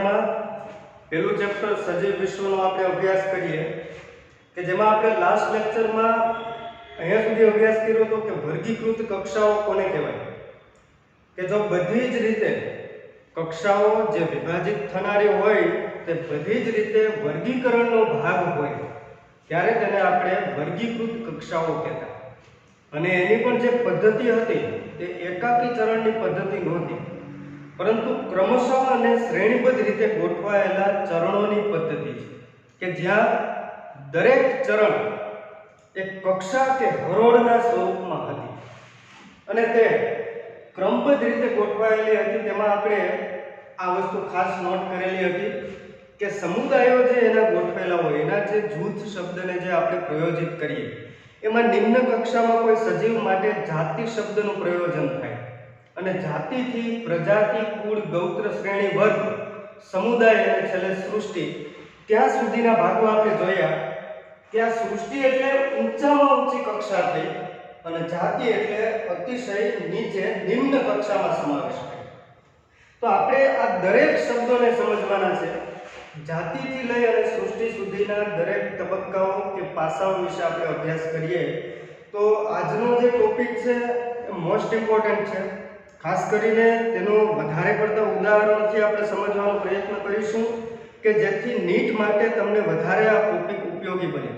में पहलू चैप्टर सजीव विश्वનો આપણે અભ્યાસ કરીએ કે જેમાં આપણે લાસ્ટ લેક્ચરમાં અહીંયા સુધી અભ્યાસ કર્યો હતો કે વર્ગીકૃત કક્ષાઓ કોને કહેવાય કે જો બધી જ રીતે કક્ષાઓ જે વિભાજિત થનારી હોય તે બધી જ રીતે વર્ગીકરણનો ભાગ હોય ત્યારે તેને આપણે વર્ગીકૃત કક્ષાઓ કહેતા અને એની પણ જે પદ્ધતિ હતી તે એકાકીકરણની પદ્ધતિ નહોતી પરંતુ ક્રમશઃ અને શ્રેણીબદ્ધ રીતે ગોઠવાયેલા ચરણોની પદ્ધતિ છે કે જ્યાં દરેક ચરણ એક કક્ષા કે હરોળના સ્વરૂપમાં હતી અને તે ક્રમબદ્ધ રીતે ગોઠવાયેલી હતી। તેમાં આપણે આ વસ્તુ ખાસ નોટ કરેલી હતી કે સમુદાયો જે એના ગોઠવેલા હોય એના જે જૂથ શબ્દને જે આપણે પ્રયોજિત કરીએ એમાં નિમ્ન કક્ષામાં કોઈ સજીવ માટે જાતિ શબ્દનું પ્રયોજન થાય અને જાતિથી પ્રજાતિ કુળ ગૌત્ર શ્રેણી વર્ગ સમુદાય અને છેલ્લે સૃષ્ટિ ત્યાં સુધીના ભાગો આપણે જોયા। ત્યાં સૃષ્ટિ એટલે ઊંચામાં ઊંચી કક્ષા થઈ અને જાતિ એટલે અતિશય નીચે નિમ્ન કક્ષામાં સમાવેશ થાય। તો આપણે આ દરેક શબ્દોને સમજવાના છે। જાતિથી લઈ અને સૃષ્ટિ સુધીના દરેક તબક્કાઓ કે પાસાઓ વિશે આપણે અભ્યાસ કરીએ તો આજનો જે ટોપિક છે એ મોસ્ટ ઇમ્પોર્ટન્ટ છે। ખાસ કરીને તેનો વધારે પડતા ઉદાહરણોથી આપણે સમજવાનો પ્રયત્ન કરીશું કે જેથી નીટ માટે તમને વધારે આ ટોપિક ઉપયોગી બને।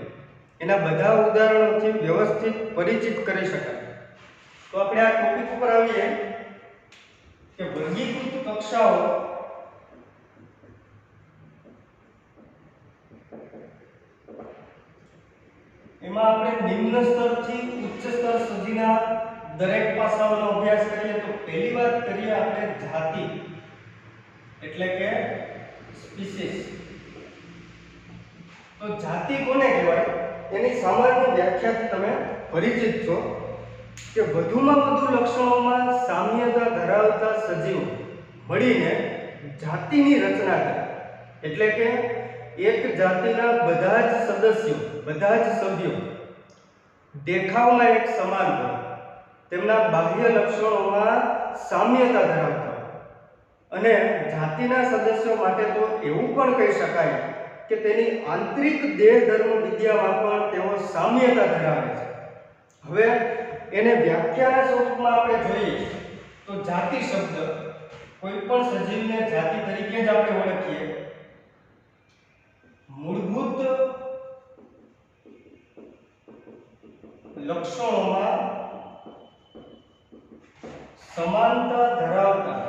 એના બધા ઉદાહરણોથી વ્યવસ્થિત પરિચિત કરી શકાય। તો આપણે આ ટોપિક ઉપર આવીએ કે વર્ગીકૃત કક્ષાઓ એમાં આપણે નિમ્ન સ્તરથી ઉચ્ચ સ્તર સુધીના દરેક પાસાઓનો અભ્યાસ કરીએ તો પહેલી વાત કરીએ આપણે જાતિ એટલે કે સ્પીસીસ। તો જાતિ કોને કહેવાય એની સામાન્ય વ્યાખ્યાથી તમે પરિચિત છો કે વધુમાં વધુ લક્ષણોમાં સામ્યતા ધરાવતા સજીવો મળીને જાતિની રચના કરે એટલે કે એક જાતિના બધા જ સદસ્યો બધા જ સભ્યો દેખાવમાં એક સમાન હોય તેમના બાહ્ય લક્ષણોમાં સામ્યતા ધરાવતા હોય અને જાતિના સદસ્યો માટે તો એવું પણ કહી શકાય કે તેની આંતરિક દેહ ધર્મ વિદ્યામાં પણ તેઓ સામ્યતા ધરાવે છે। હવે એને વ્યાખ્યાના સ્વરૂપમાં આપણે જોઈએ તો જાતિ શબ્દ કોઈ પણ સજીવને જાતિ તરીકે જ આપણે ઓળખીએ। મૂળભૂત લક્ષણોમાં સમાનતા ધરાવતા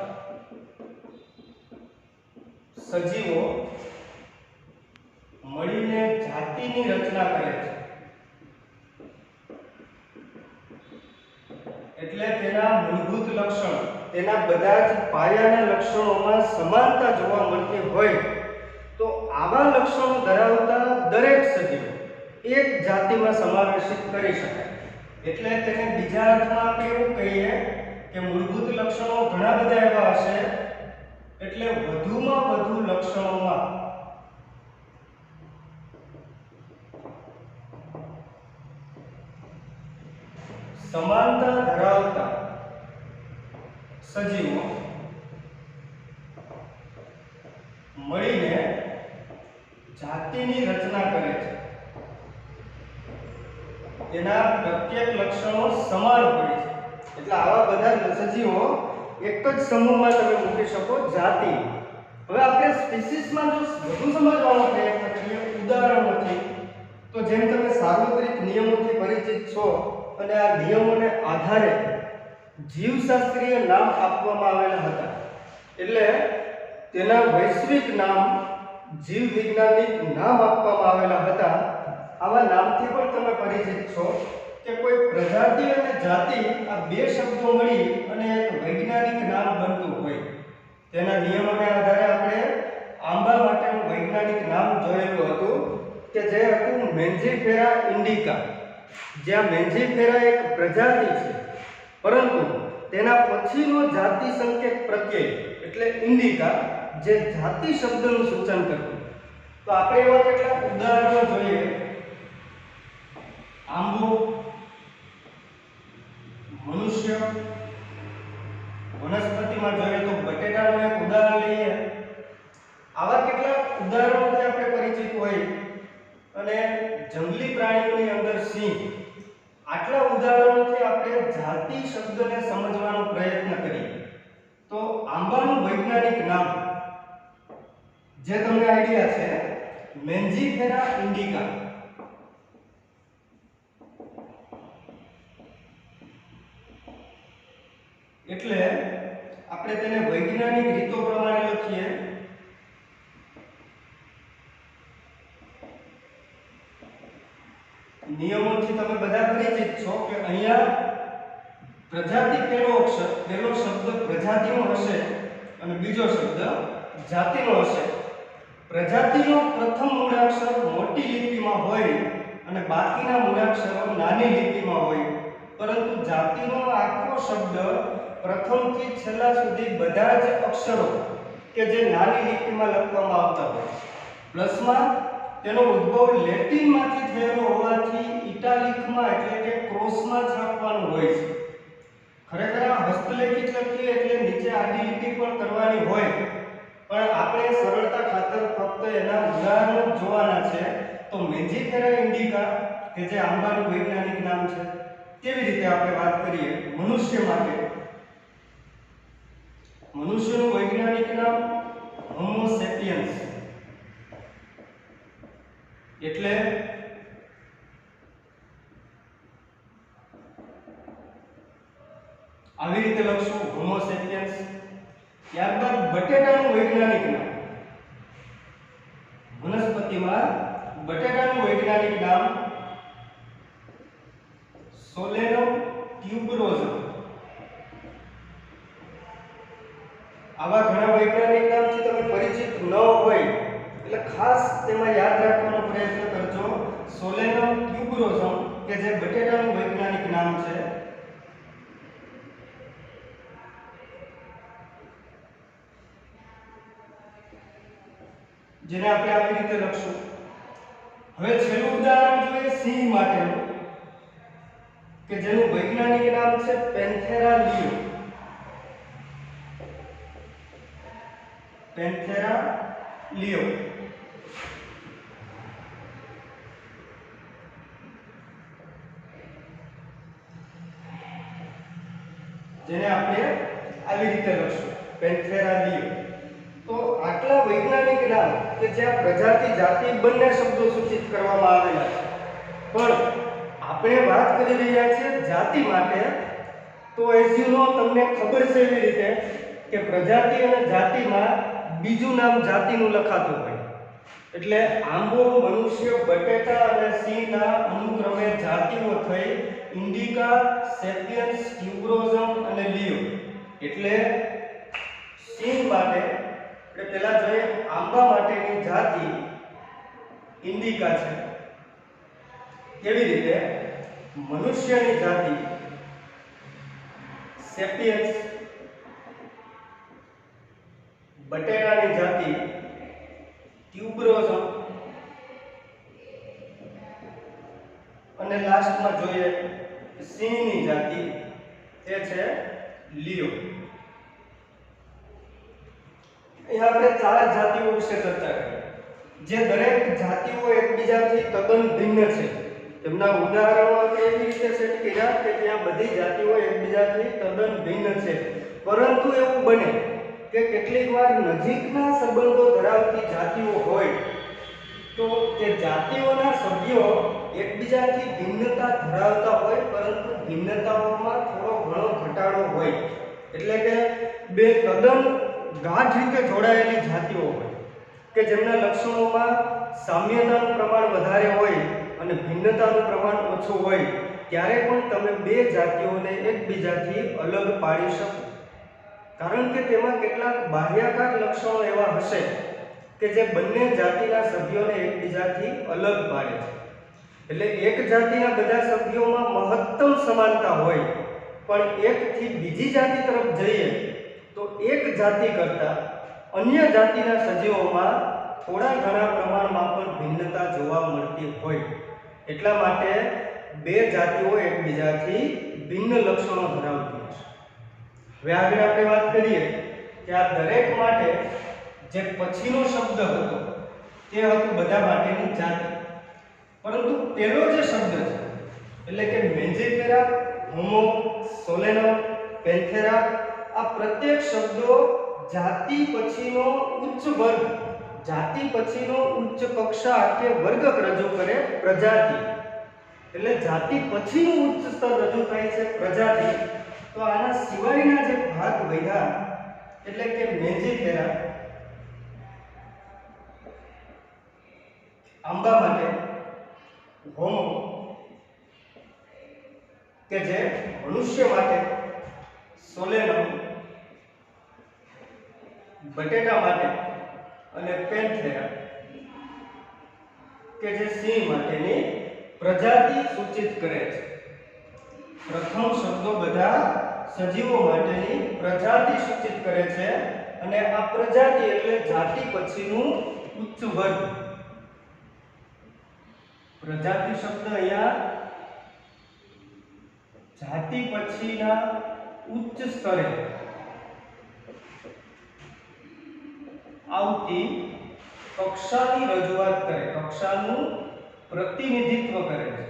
સજીવો મળીને જાતિની રચના કરે છે એટલે તેના મૂળભૂત લક્ષણ તેના બધા જ પાયાના લક્ષણોમાં સમાનતા જોવા મળતી હોય તો આવા લક્ષણો ધરાવતા દરેક સજીવો એક જાતિમાં સમાવેશિત કરી શકાય। એટલે તેને બીજા અર્થમાં આપણે એવું કહીએ કે મૂળભૂત લક્ષણો ઘણા બધા એવા હશે એટલે વધુમાં વધુ લક્ષણોમાં સમાનતા ધરાવતા સજીવો મળીને જાતિની રચના કરે છે। એના પ્રત્યેક લક્ષણો સમાન હોય છે એટલે આવા બધા સજીવો એક જ સમૂહમાં તમે મૂકી શકો જાતિ। હવે આપણે સ્પીસીસમાં જો વધુ સમજવાનો પ્રયત્ન કરીએ ઉદાહરણોથી તો જેમ તમે સાર્વત્રિક નિયમોથી પરિચિત છો અને આ નિયમોને આધારે જીવશાસ્ત્રીય નામ આપવામાં આવેલા હતા એટલે તેના વૈશ્વિક નામ જીવ વૈજ્ઞાનિક નામ આપવામાં આવેલા હતા। આવા નામથી પણ તમે પરિચિત છો કે કોઈ પ્રજાતિ અને જાતિ આ બે શબ્દો મળી અને એક વૈજ્ઞાનિક નામ બનતું હોય। તેના નિયમોને આધારે આપણે આંબા માટેનું વૈજ્ઞાનિક નામ જોયેલું હતું કે જે હતું મેન્જીફેરા ઇન્ડિકા। જ્યાં મેન્જીફેરા એક પ્રજાતિ છે પરંતુ તેના પછીનો જાતિ સંકેત પ્રત્યય એટલે ઇન્ડિકા જે જાતિ શબ્દનું સૂચન કરતું। તો આપણે એવા કેટલાક ઉદાહરણો જોઈએ। આંબો, મનુષ્ય, વનસ્પતિમાં જોઈએ તો બટેટાનું એક ઉદાહરણ લઈએ જંગલી પ્રાણીઓની અંદર સિંહ, આટલા ઉદાહરણોથી આપણે જાતિ શબ્દને સમજવાનો પ્રયત્ન કરીએ તો આંબાનું વૈજ્ઞાનિક નામ જે તમને આઈડિયા છે, મેન્જીફેરા ઇન્ડિકા. એટલે આપણે તેને વૈજ્ઞાનિક રીતો પ્રમાણે લખીએ નિયમોથી તમે બધા પરિચિત છો કે અહીંયા પ્રજાતિ પહેલો શબ્દ પ્રજાતિનો હશે અને બીજો શબ્દ જાતિનો હશે. પ્રજાતિનો પ્રથમ મૂળાક્ષર મોટી લિપિમાં હોય અને બાકીના મૂળાક્ષરો નાની લિપિમાં હોય, પરંતુ જાતિનો આખો શબ્દ પ્રથમથી છેલ્લા સુધી બધા જ અક્ષરો કે જે નાની લિપિમાં લખવામાં આવતા હોય, પ્લસમાં તેનો ઉદ્ભવ લેટિનમાંથી થયેલો હોવાથી ઇટાલિકમાં એટલે કે ક્રોસમાં છાપવાનું હોય છે. ખરેખર આ હસ્તલેખિત લખીએ એટલે નીચે આડી લીટી પણ કરવાની હોય, પણ આપણે સરળતા ખાતર ફક્ત એના ઉદાહરણો જોવાના છે. તો મેન્જીફેરા ઇન્ડિકા કે જે આંબાનું વૈજ્ઞાનિક નામ છે, કેવી રીતે આપણે વાત કરીએ મનુષ્ય માટે. મનુષ્યનું વૈજ્ઞાનિક નામ હોમો સેપિયન્સ, એટલે આવી રીતે લખશું હોમો સેપિયન્સ. ત્યારબાદ બટેટાનું વૈજ્ઞાનિક નામ, વનસ્પતિમાં બટેટાનું વૈજ્ઞાનિક નામ સોલેનમ ટ્યુબરોઝમ. આવા ઘણા વૈજ્ઞાનિક નામથી તમે પરિચિત ન હોય એટલે ખાસ તેમાં યાદ રાખવાનો પ્રયત્ન કરજો. સોલેનમ ટ્યુબરોઝમ કે જે બટેટાનું વૈજ્ઞાનિક નામ છે. જેને આપણે આવી રીતે લખશું. હવે છેલ્લું ઉદાહરણ જોઈએ સિંહ માટેનું કે જેનું વૈજ્ઞાનિક નામ છે પેન્થેરા લિયો. પેન્થેરા લિયો. જેને આપણે આવી રીતે લખશું પેન્થેરા લિયો. તો આટલા વૈજ્ઞાનિક નામ કે જ્યાં પ્રજાતિ જાતિ બંને શબ્દો સૂચિત કરવામાં આવેલા છે, પણ આપણે વાત કરી રહ્યા છીએ જાતિ માટે. તો એઝ યુ નો તમને ખબર છે એવી રીતે કે પ્રજાતિ અને જાતિમાં બીજું નામ જાતિનું લખાતું હોય, એટલે આંબો, મનુષ્ય, બટેટા અને સિંહના અનુક્રમે જાતિઓ થઈ ઇન્ડિકા, સેપિયન્સ, ટ્યુબરોઝમ અને લિયો. એટલે સિંહ માટે એટલે પહેલા જોઈએ આંબા માટેની જાતિ ઇન્ડિકા છે. કેવી રીતે? મનુષ્યની જાતિ સેપિયન્સ, બટેટાની જાતિ ટ્યુબરોઝમ અને લાસ્ટમાં જોઈએ સિંહની જાતિ એ છે લિયો. અહીંયા આપણે ચાર જાતિઓ વિશે ચર્ચા કરી, જે દરેક જાતિઓ એકબીજાથી તદ્દન ભિન્ન છે. તેમના ઉદાહરણો આપણે એવી રીતે સેટ કર્યા કે ત્યાં બધી જાતિઓ એકબીજાથી તદ્દન ભિન્ન છે, પરંતુ એવું બને કે કેટલીક વાર નજીકના સંબંધો ધરાવતી જાતિઓ હોય તો તે જાતિઓના સભ્યો એકબીજાથી ભિન્નતા ધરાવતા હોય, પરંતુ ભિન્નતાઓમાં થોડો ઘણો ઘટાડો હોય. એટલે કે બે તદ્દન ગાઢ રીતે જોડાયેલી જાતિઓ હોય કે જેમના લક્ષણોમાં સામ્યતાનું પ્રમાણ વધારે હોય અને ભિન્નતાનું પ્રમાણ ઓછું હોય, ત્યારે પણ તમે બે જાતિઓને એકબીજાથી અલગ પાડી શકો. કારણ કે તેમાં કેટલાક બાહ્યાકાર લક્ષણો એવા હશે કે જે બંને જાતિના સભ્યોને એકબીજાથી અલગ પાડે છે. એટલે એક જાતિના બધા સભ્યોમાં મહત્તમ સમાનતા હોય, પણ એકથી બીજી જાતિ તરફ જઈએ તો એક જાતિ કરતાં અન્ય જાતિના સજીવોમાં થોડા ઘણા પ્રમાણમાં પણ ભિન્નતા જોવા મળતી હોય. એટલા માટે બે જાતિઓ એકબીજાથી ભિન્ન લક્ષણો ધરાવતી હોય છે. હવે આગળ આપણે વાત કરીએ કે આ દરેક માટે જે પછીનો શબ્દ હતો તે હતું બધા માટેની જાતિ. પરંતુ પહેલો જે શબ્દ છે એટલે કે મેન્જીફેરા, હોમો, સોલેનમ, પેન્થેરા, આ પ્રત્યેક શબ્દો જાતિ પછીનો ઉચ્ચ વર્ગ, જાતિ પછીનો ઉચ્ચ કક્ષા કે વર્ગ રજૂ કરે પ્રજાતિ. એટલે જાતિ પછીનું ઉચ્ચ સ્તર રજૂ થાય છે પ્રજાતિ. તો આના સિવાયના જે ભાગ વધ્યા એટલે કે મેન્જીફેરા આંબા માટે, હોમો કે જે મનુષ્ય માટે, સોલેનમ બટેટા માટે અને પેન્થેરા કે જે સિંહ માટેની પ્રજાતિ સૂચિત કરે છે. પ્રથમ શબ્દો બધા સજીવો માટેની પ્રજાતિ સૂચિત કરે છે અને આ પ્રજાતિ એટલે જાતિ પછીનું ઉચ્ચ વર્ગ. પ્રજાતિ શબ્દ અહીંયા જાતિ પછીના ઉચ્ચ સ્તરે આવતી કક્ષાની રજૂઆત કરે, કક્ષાનું પ્રતિનિધિત્વ કરે છે.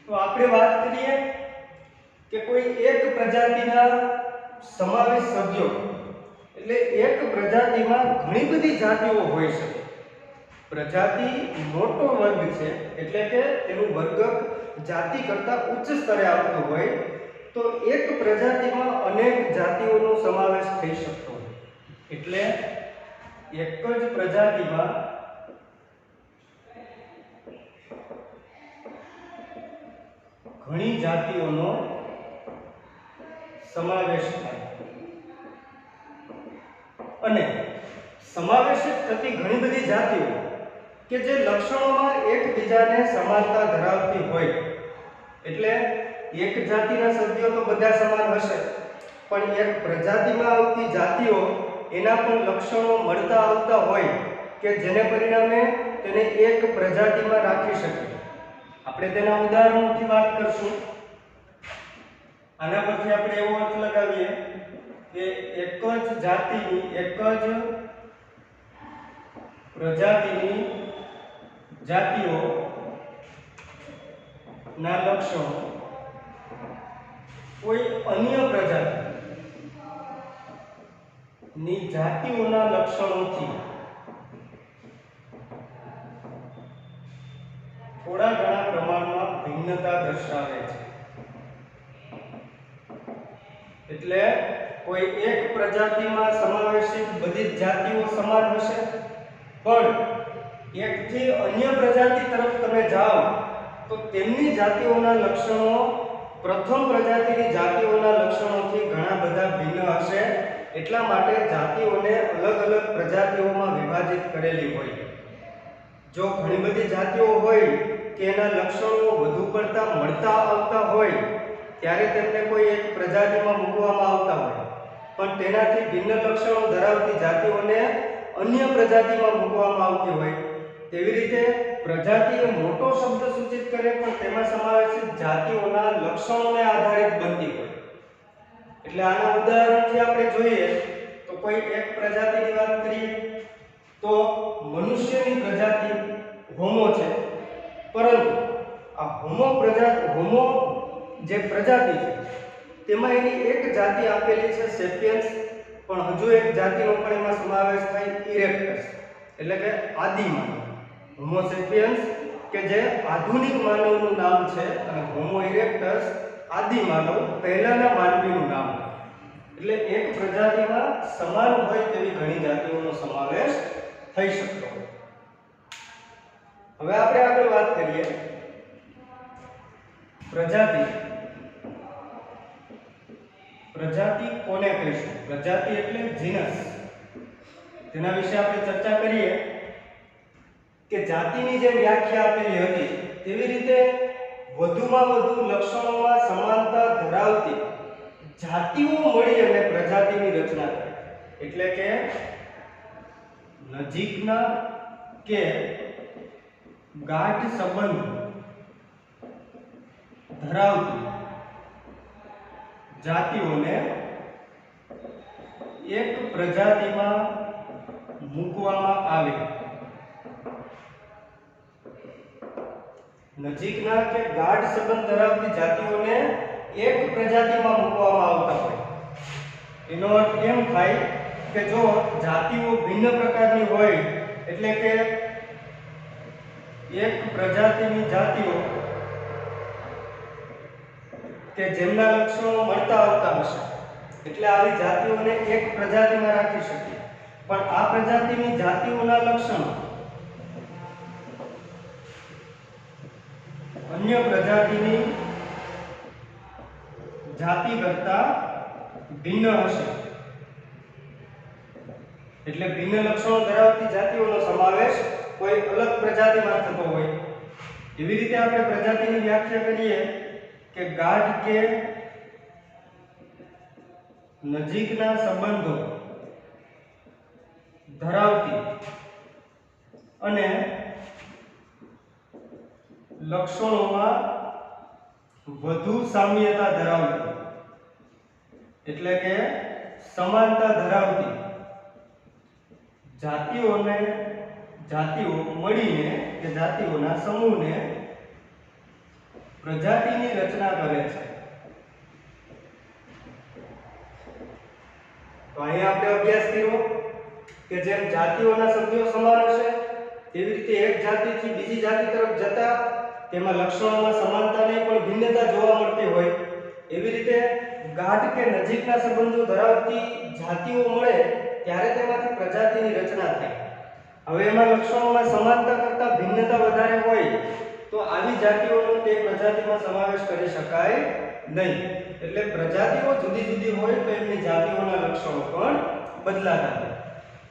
તો આપણે વાત કરીએ કે કોઈ એક પ્રજાતિના સમાવેશ સભ્યો એટલે એક પ્રજાતિમાં ઘણી બધી જાતિઓ હોઈ શકે. પ્રજાતિ મોટો વર્ગ છે એટલે કે તેનું વર્ગ જાતિ કરતા ઉચ્ચ સ્તરે આવતું હોય તો એક પ્રજાતિમાં અનેક જાતિઓનો સમાવેશ થઈ શકતો હોય. એટલે એક જ પ્રજાતિમાં ઘણી જાતિઓનો સમાવેશ થાય અને સમાવેશિત થતી ઘણી બધી જાતિઓ કે જે લક્ષણોમાં એકબીજાને સમાનતા ધરાવતી હોય. એટલે એક જાતિના સભ્યો તો બધા સમાન હશે પણ એક પ્રજાતિમાં આવતી જાતિઓ એના પણ લક્ષણો મળતા આવતા હોય કે જેને પરિણામે તેને એક પ્રજાતિમાં રાખી શકીએ. આપણે તેના ઉદાહરણોથી વાત કરશું. આના પરથી આપણે એવો અર્થ લગાવીએ કે એક જ જાતિની, એક જ પ્રજાતિની જાતિઓ ના લક્ષણો કોઈ અન્ય પ્રજાતિની જાતિઓના લક્ષણોથી થોડા ઘણા પ્રમાણમાં ભિન્નતા દર્શાવે છે. એટલે કોઈ એક પ્રજાતિમાં સમાવેશિત બધી જ જાતિઓ સમાન હશે પણ એકથી અન્ય પ્રજાતિ તરફ તમે જાઓ તો તેમની જાતિઓના લક્ષણો પ્રથમ પ્રજાતિની જાતિઓના લક્ષણોથી ઘણા બધા ભિન્ન હશે. એટલા માટે જાતિઓને અલગ અલગ પ્રજાતિઓમાં વિભાજિત કરેલી હોય. જો ઘણી બધી જાતિઓ હોય કે એના લક્ષણો વધુ પડતા મળતા આવતા હોય ત્યારે તેમને કોઈ એક પ્રજાતિમાં મૂકવામાં આવતા હોય પણ તેનાથી ભિન્ન લક્ષણો ધરાવતી જાતિઓને અન્ય પ્રજાતિમાં મૂકવામાં આવતી હોય. તેવી રીતે પ્રજાતિ એ મોટો શબ્દ સૂચિત કરે પણ તેમાં સમાવેશિત જાતિઓના લક્ષણોને આધારિત બનતી હોય. એટલે આના ઉદાહરણથી આપણે જોઈએ તો કોઈ એક પ્રજાતિની વાત કરીએ તો મનુષ્યની પ્રજાતિ હોમો છે પરંતુ આ હોમો જે પ્રજાતિ છે તેમાં એની એક જાતિ આપેલી છે સેપિયન્સ પણ હજુ એક જાતિનો પણ એમાં સમાવેશ થાય ઇરેક્ટસ એટલે કે આદિ માનવ. હોમો સેપિયન્સ કે જે આધુનિક માનવનું નામ છે અને હોમો ઇરેક્ટસ આદિ માનવ પહેલાના માનવીનું નામ. એટલે એક પ્રજાતિમાં સમાન હોય તેવી ઘણી જાતિઓનો સમાવેશ થઈ શકતો હોય. હવે આપણે આગળ વાત કરીએ પ્રજાતિ કોને કહીશું? પ્રજાતિ એટલે જીનસ. તેના વિશે આપણે ચર્ચા કરીએ કે જાતિની જે વ્યાખ્યા આપેલી હતી તેવી રીતે વધુમાં વધુ લક્ષણોમાં સમાનતા ધરાવતી જાતિઓ મળી અને પ્રજાતિની રચના કરી. એટલે કે નજીકના કે ગાઢ સંબંધ ધરાવતી જાતિઓને એક પ્રજાતિમાં મૂકવામાં આવે. નજીકના કે ગાઢ સંબંધ ધરાવતી જાતિઓને એક પ્રજાતિમાં મૂકવામાં આવતા હોય. એનો અર્થ એમ થાય કે જો જાતિઓ ભિન્ન પ્રકારની હોય એટલે કે એક પ્રજાતિની જાતિઓ કે જેમના લક્ષણો મળતા આવતા હશે એટલે આવી જાતિઓને એક પ્રજાતિમાં રાખી શકીએ. પણ આ પ્રજાતિની જાતિઓના લક્ષણો અન્ય પ્રજાતિની જાતિ કરતા ભિન્ન હશે. એટલે ભિન્ન લક્ષણો ધરાવતી જાતિઓનો સમાવેશ કોઈ અલગ પ્રજાતિમાં થતો હોય. એવી રીતે આપણે પ્રજાતિની વ્યાખ્યા કરીએ કે ગાઢ કે નજીકના સંબંધો ધરાવતી અને લક્ષણોમાં વધુ સામ્યતા ધરાવતી એટલે કે સમાનતા ધરાવતી જાતિઓ મળીને કે જાતિઓના સમૂહને પ્રજાતિની રચના કરે છે. તો અહીંયા આપણે અભ્યાસ કર્યો કે જેમ જાતિઓના સભ્યો સમાન હશે તેવી રીતે એક જાતિથી બીજી જાતિ તરફ જતા તેમાં લક્ષણોમાં સમાનતા નહીં પણ ભિન્નતા જોવા મળતી હોય. એવી રીતે ગાઢ કે નજીકના સંબંધો ધરાવતી જાતિઓ મળે ત્યારે તેમાંથી પ્રજાતિની રચના થાય. હવે એમાં લક્ષણોમાં સમાનતા કરતાં ભિન્નતા વધારે હોય તો આવી જાતિઓનો તે પ્રજાતિમાં સમાવેશ કરી શકાય નહીં. એટલે પ્રજાતિઓ જુદી જુદી હોય તો એમની જાતિઓના લક્ષણો પણ બદલાતા હોય.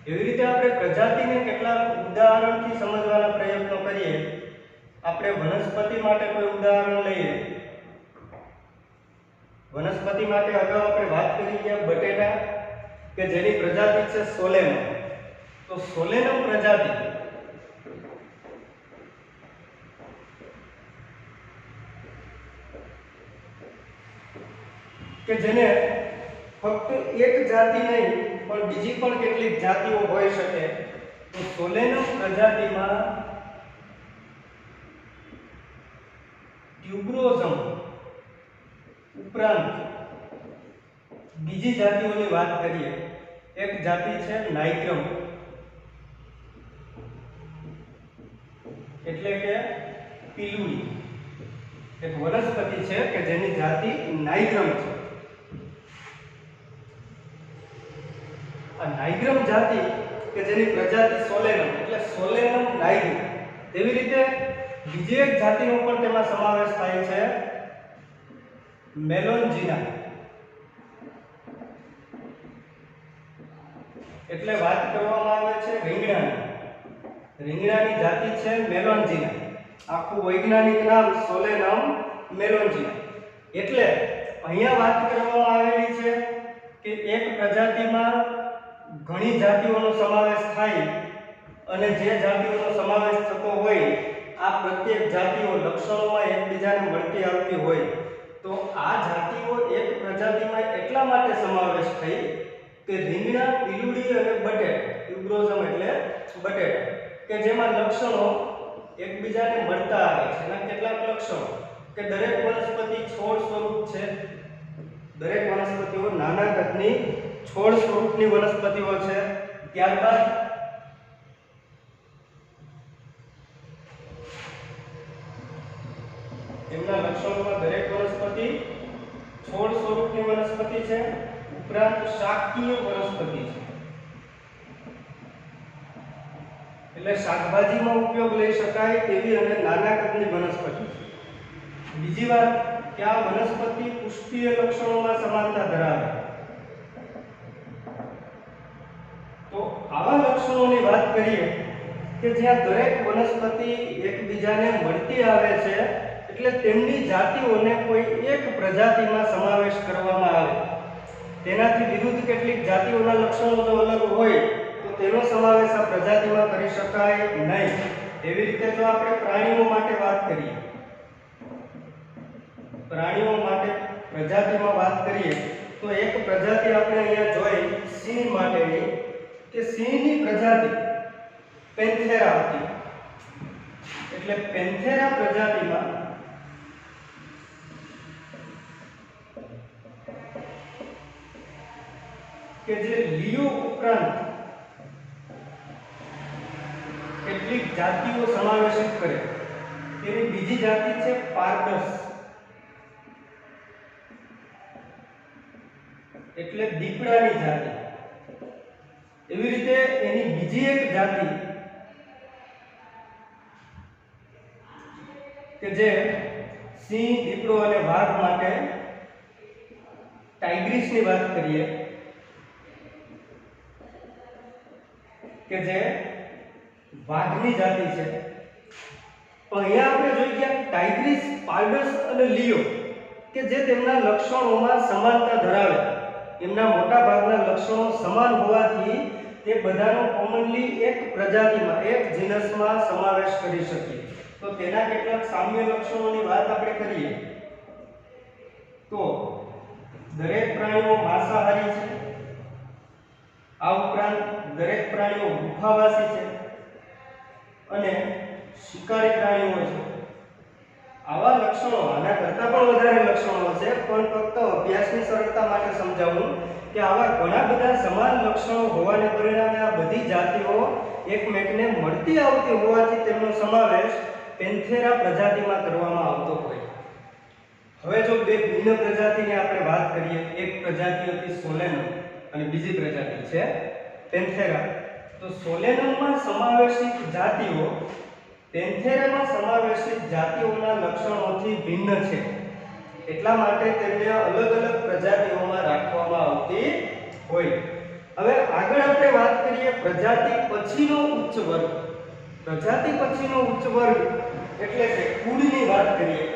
એવી રીતે આપણે પ્રજાતિને કેટલાક ઉદાહરણથી સમજવાના પ્રયત્નો કરીએ. આપણે વનસ્પતિ માટે કોઈ ઉદાહરણ લઈએ. વનસ્પતિ માટે અગાઉ આપણે વાત કરી કે બટેટા કે જેની પ્રજાતિ છે સોલેનમ. તો સોલેનમ પ્રજાતિ કે જેને ફક્ત એક જાતિ નહીં પણ બીજી પણ કેટલીક જાતિઓ હોઈ શકે. તો સોલેનમ પ્રજાતિમાં ટ્યુબરોઝમ ઉપરાંત બીજી જાતિઓની વાત કરીએ. એક જાતિ છે નાઇગ્રમ એટલે કે પીલુડી. એક વનસ્પતિ છે કે જેની જાતિ નાઇગ્રમ છે. આ નાઇગ્રમ જાતિ કે જેની પ્રજાતિ સોલેનમ એટલે સોલેનમ નાઇગ્રમ. તેવી રીતે બીજી એક જાતિનો પણ તેમાં સમાવેશ થાય છે મેલોન્જીના. એટલે વાત કરવામાં આવે છે રીંગણાની. રીંગણાની જાતિ છે મેલોન્જીના. આખું વૈજ્ઞાનિક નામ સોલેનમ મેલોન્જીના. એટલે અહીંયા વાત કરવામાં આવેલી છે કે એક પ્રજાતિમાં ઘણી જાતિઓનો સમાવેશ થાય અને જે જાતિઓનો સમાવેશ થતો હોય આ પ્રત્યેક જાતિઓ લક્ષણોમાં એકબીજાને મળતી આવતી હોય તો આ જાતિઓ એક પ્રજાતિમાં એટલા માટે સમાવેશ થઈ કે રીંગણા, પીલુડી અને બટેટા ટ્યુબરોઝમ એટલે બટેટા કે જેમાં લક્ષણો એકબીજાને મળતા આવે છે. એના કેટલાક લક્ષણો કે દરેક વનસ્પતિ છોડ સ્વરૂપ છે. દરેક વનસ્પતિઓ નાના કદની છોડ સ્વરૂપની વનસ્પતિઓ છે. ત્યારબાદ એમના લક્ષણોમાં દરેક વનસ્પતિ છોડ સ્વરૂપની વનસ્પતિ છે. ઉપરાંત શાકીય વનસ્પતિ છે એટલે શાકભાજીમાં ઉપયોગ લઈ શકાય તેવી અને નાના કદની વનસ્પતિ છે. બીજી વાત કે આ વનસ્પતિ પુષ્પીય લક્ષણોમાં સમાનતા ધરાવે. તો આવા લક્ષણોની વાત કરીએ કે જ્યાં દરેક વનસ્પતિ એકબીજાને મળતી આવે છે એટલે તેમની જાતિઓને કોઈ એક પ્રજાતિમાં સમાવેશ કરવામાં આવે. તેનાથી વિરુદ્ધ કેટલીક જાતિઓના લક્ષણો જો અલગ હોય તો તેનો સમાવેશ આ પ્રજાતિમાં કરી શકાય નહીં. એવી રીતે જો આપણે પ્રાણીઓ માટે વાત કરીએ, પ્રાણીઓ માટે પ્રજાતિમાં વાત કરીએ તો એક પ્રજાતિ આપણે અહીંયા જોઈ સિંહ માટેની કે સિંહની પ્રજાતિ પેન્થેરા હતી. એટલે પેન્થેરા પ્રજાતિમાં કે જે લિયો ઉપરાંત કેટલીક જાતિઓ સમાવેશિત કરે, તેની બીજી જાતિ છે પાર્ડસ, એટલે દીપડાની જાતિ. એવી રીતે એની બીજી એક જાતિ કે જે સિંહ, દીપડો અને વાઘ માટે ટાઇગ્રીસની વાત કરીએ કે જે વાઘની જાતિ છે. તો અહીંયા આપણે જોઈ ગયા ટાઇગ્રીસ, પાર્ડસ અને લિયો કે જે તેમના લક્ષણોમાં સમાનતા ધરાવે, એમના મોટા ભાગના લક્ષણો સમાન હોવાથી તે બધાનો કોમનલી એક પ્રજાતિમાં, એક જીનસમાં સમાવેશ કરી શકીએ. તો તેના કેટલાક સામ્ય લક્ષણોની વાત આપણે કરીએ તો દરેક પ્રાણીઓ માંસાહારી છે. આ ઉપરાંત દરેક પ્રાણીઓ ગુફાવાસી છે અને શિકારી પ્રાણીઓ છે. આવા લક્ષણો, આના કરતાં પણ વધારે લક્ષણો છે, પણ ફક્ત અભ્યાસની સરળતા માટે સમજાવું કે આવા ઘણા બધા સમાન લક્ષણો હોવાને પરિણામે આ બધી જાતિઓ એકમેકને મળતી આવતી હોવાથી તેમનો સમાવેશ પેન્થેરા પ્રજાતિમાં કરવામાં આવતો હોય. હવે જો બે ભિન્ન પ્રજાતિની આપણે વાત કરીએ, એક પ્રજાતિ હતી સોલેનમ અને બીજી પ્રજાતિ છે પેન્થેરા. તો સોલેનમમાં સમાવેશિત જાતિઓ પેન્થેરામાં સમાવેશિત જાતિઓના લક્ષણોથી ભિન્ન છે. એટલા માટે તેમને અલગ અલગ પ્રજાતિઓમાં રાખવામાં આવતી હોય. હવે આગળ આપણે વાત કરીએ પ્રજાતિ પછીનો ઉચ્ચ વર્ગ. પ્રજાતિ પછીનો ઉચ્ચ વર્ગ એટલે કે કુળની વાત કરીએ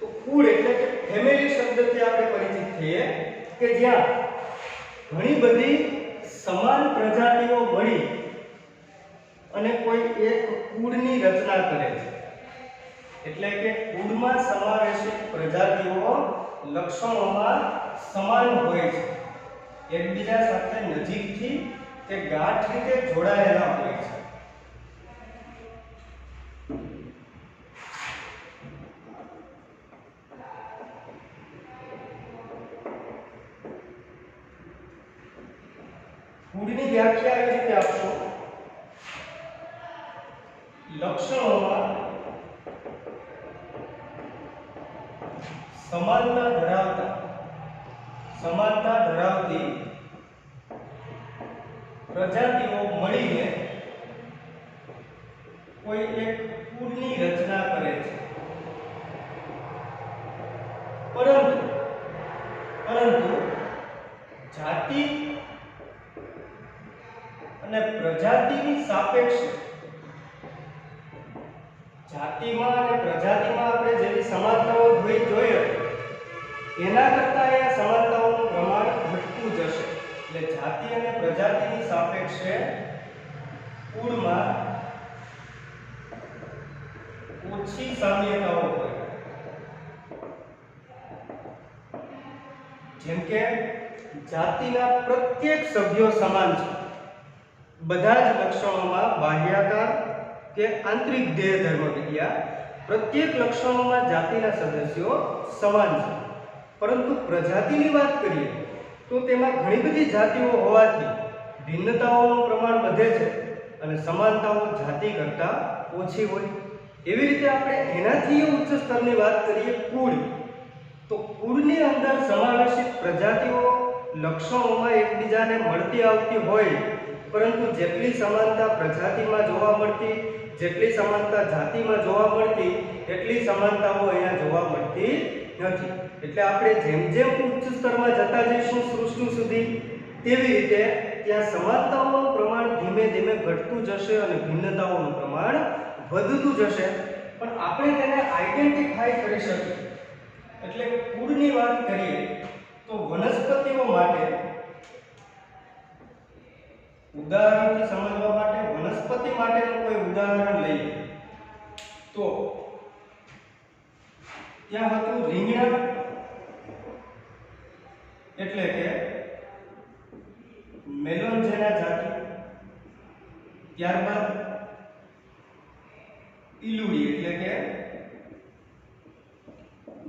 તો કુળ એટલે કે ફેમિલી શબ્દથી આપણે પરિચિત થઈએ કે જ્યાં ઘણી બધી સમાન પ્રજાતિઓ મળી અને કોઈ એક કુળની રચના કરે છે. એટલે કે કુળમાં સમાવેશિત પ્રજાતિઓ લક્ષણોમાં સમાન હોય છે, એકબીજા સાથે નજીકથી કે ગાઢ રીતે જોડાયેલા હોય છે. કુળની વ્યાખ્યા એવી રીતે આપશો, લક્ષણોમાં સમાનતા ધરાવતી પ્રજાતિઓ મળીને કોઈ એક કુળની રચના કરે છે. પરંતુ જાતિ અને પ્રજાતિની સાપેક્ષે, જાતિમાં અને પ્રજાતિમાં આપણે જેવી સમાનતાઓ જોઈએ એના કરતાં અહીંયા સમાનતાઓનું પ્રમાણ ઘટતું જશે. એટલે જાતિ અને પ્રજાતિની સાપેક્ષે કુળમાં ઓછી સામ્યતાઓ હોય. જેમ કે જાતિના પ્રત્યેક સભ્યો સમાન છે, બધા જ લક્ષણોમાં બાહ્યાકાર કે આંતરિક દેહ ધર્મ વિદ્યા પ્રત્યેક લક્ષણોમાં જાતિના સદસ્યો સમાન છે. પરંતુ પ્રજાતિની વાત કરીએ તો તેમાં ઘણી બધી જાતિઓ હોવાથી ભિન્નતાઓનું પ્રમાણ વધે છે અને સમાનતાઓ જાતિ કરતાં ઓછી હોય. એવી રીતે આપણે એનાથી ઉચ્ચ સ્તરની વાત કરીએ કુળ, તો કુળની અંદર સમાવેશિત પ્રજાતિઓ લક્ષણોમાં એકબીજાને મળતી આવતી હોય, પરંતુ જેટલી સમાનતા પ્રજાતિમાં જોવા મળતી, જેટલી સમાનતા જાતિમાં જોવા મળતી, એટલી સમાનતાઓ અહીંયા જોવા મળતી નથી. એટલે આપણે જેમ જેમ ઉચ્ચ સ્તરમાં જતા જઈશું સૃષ્ટિ સુધી, તેવી રીતે ત્યાં સમાનતાઓનું પ્રમાણ ધીમે ધીમે ઘટતું જશે અને ભિન્નતાઓનું પ્રમાણ વધતું જશે. પણ આપણે તેને આઈડેન્ટિફાઈ કરી શકીએ. એટલે કુળની વાત કરીએ તો વનસ્પતિઓ માટે, ઉદાહરણથી સમજવા માટે વનસ્પતિ માટેનું કોઈ ઉદાહરણ લઈએ તો ત્યાં હતું રીંગણા એટલે કે મેલોન્જેના જાતિ, ત્યારબાદ ઇલુડી એટલે કે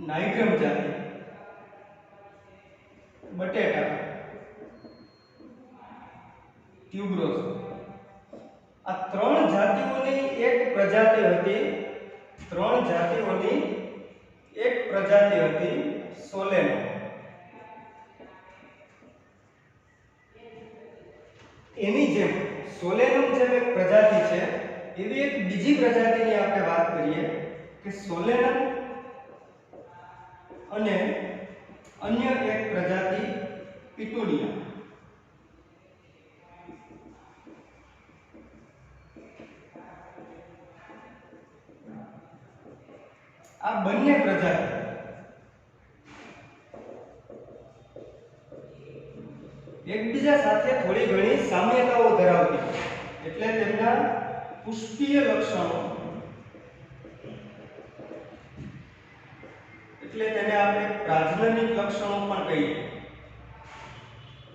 નાઇગ્રમ જાતિ, બટેટા, ટ્યુબરોસ. આ ત્રણ જાતિઓની એક પ્રજાતિ હતી, ત્રણ જાતિઓની એક પ્રજાતિ હતી સોલેનમ. એની જેમ સોલેનમ જેમ એક પ્રજાતિ છે, એવી એક બીજી પ્રજાતિની આપણે વાત કરીએ કે સોલેનમ અને અન્ય એક પ્રજાતિ પિટુનિયા. આ બંને પ્રજાતિ એકબીજા સાથે થોડી ઘણી સામ્યતાઓ ધરાવતી, એટલે તેમના પુષ્પીય લક્ષણો, એટલે તેને આપણે પ્રાજનનિક લક્ષણો પણ કહીએ.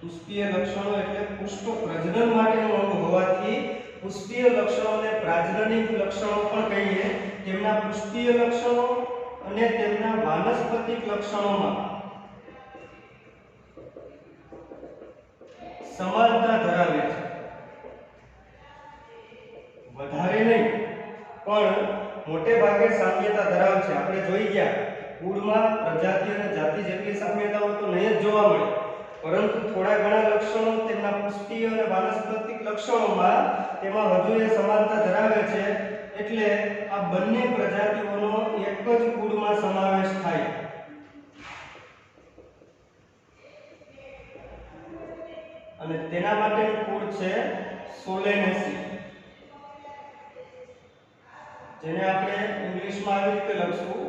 પુષ્પીય લક્ષણો એટલે પુષ્પ પ્રજનન માટેનું અંગ હોવાથી પુષ્પીય લક્ષણોને પ્રાજનનિક લક્ષણો પણ કહીએ. તેમના પુષ્પીય લક્ષણો અને તેમના વાનસ્પતિક લક્ષણોમાં સમાનતા ધરાવે છે. વધારે નહીં પણ મોટે ભાગે સામ્યતા ધરાવે છે. આપણે જોઈ ગયા કુળમાં પ્રજાતિ અને જાતિ જેટલી સામ્યતાઓ તો નહીં જ જોવા મળે, પરંતુ થોડા ઘણા લક્ષણો તેમના પુષ્પીય અને વાનસ્પતિક લક્ષણોમાં તેમાં હજુ એ સમાનતા ધરાવે છે. એટલે આ બંને પ્રજાતિઓનો એક જ કુળમાં સમાવેશ થાય. અને તેના માટેનું કુળ છે સોલેનેસી, જેને આપણે ઇંગ્લિશમાં આવી રીતે લખશું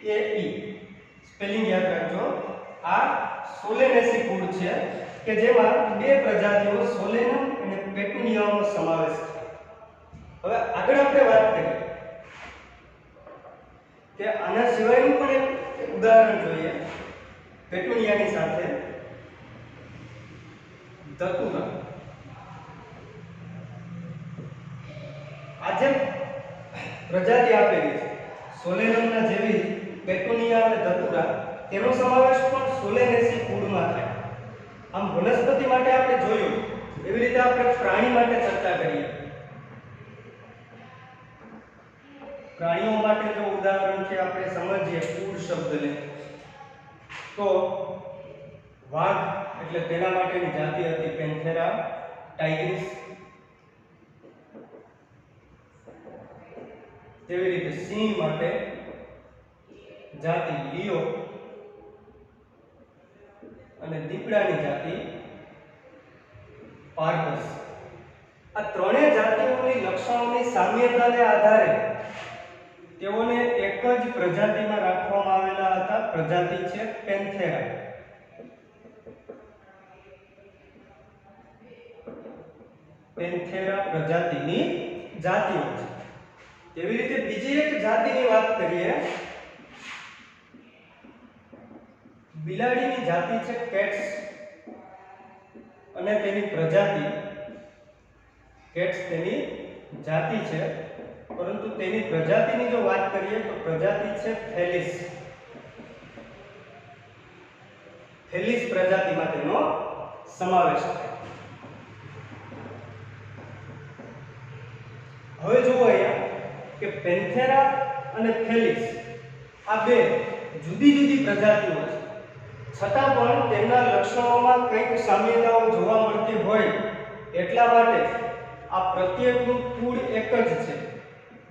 SOLANACEAE. સ્પેલિંગ યાદ રાખજો. આ સોલેનેસી કુળ છે કે જેમાં બે પ્રજાતિઓ સોલેનમ અને પેટુનિયાનો સમાવેશ છે. હવે આગળ આપણે વાત કરીએ કે આના સિવાયનું પણ એક ઉદાહરણ જોઈએ. પેટુનિયાની સાથે ધતુરા. આજે પ્રજાતિ આપેલી છે સોલેનમના જેવી પેટુનિયા અને ધતુરા, તેનો સમાવેશ પણ સોલેનેસી કુળમાં થાય. આમ વનસ્પતિ માટે આપણે જોયું, એવી રીતે આપણે પ્રાણી માટે ચર્ચા કરીએ. પ્રાણીઓ માટે જો ઉદાહરણ છે આપણે સમજીએ કુળ શબ્દને, તો વાઘ એટલે તેના માટેની જાતિ હતી પેન્થેરા ટાઇગ્રિસ. તેવી રીતે સિંહ માટે જાતિ લિયો અને દીપડાની જાતિ પાર્ડસ. આ ત્રણેય જાતિઓની લક્ષણોની સામ્યતાને આધારે તેઓને એક જ પ્રજાતિમાં રાખવામાં આવેલા હતા. પ્રજાતિ છે પેન્થેરા. પેન્થેરા પ્રજાતિની જાતિઓ છે. તેવી રીતે બીજી એક જાતિની વાત કરીએ. બિલાડીની જાતિ છે કેટ્સ અને તેની પ્રજાતિ કેટ્સ તેની જાતિ છે, પરંતુ તેની પ્રજાતિની જો વાત કરીએ તો પ્રજાતિ છે ફેલિસ. ફેલિસ પ્રજાતિમાં તેનો સમાવેશ થાય. હવે જુઓ અહીંયા કે પેન્થેરા અને ફેલિસ આ બે જુદી જુદી પ્રજાતિઓ છે, છતાં પણ તેમના લક્ષણોમાં કંઈક સામ્યતાઓ જોવા મળતી હોય એટલા માટે આ પ્રત્યેકનું કુળ એક જ છે.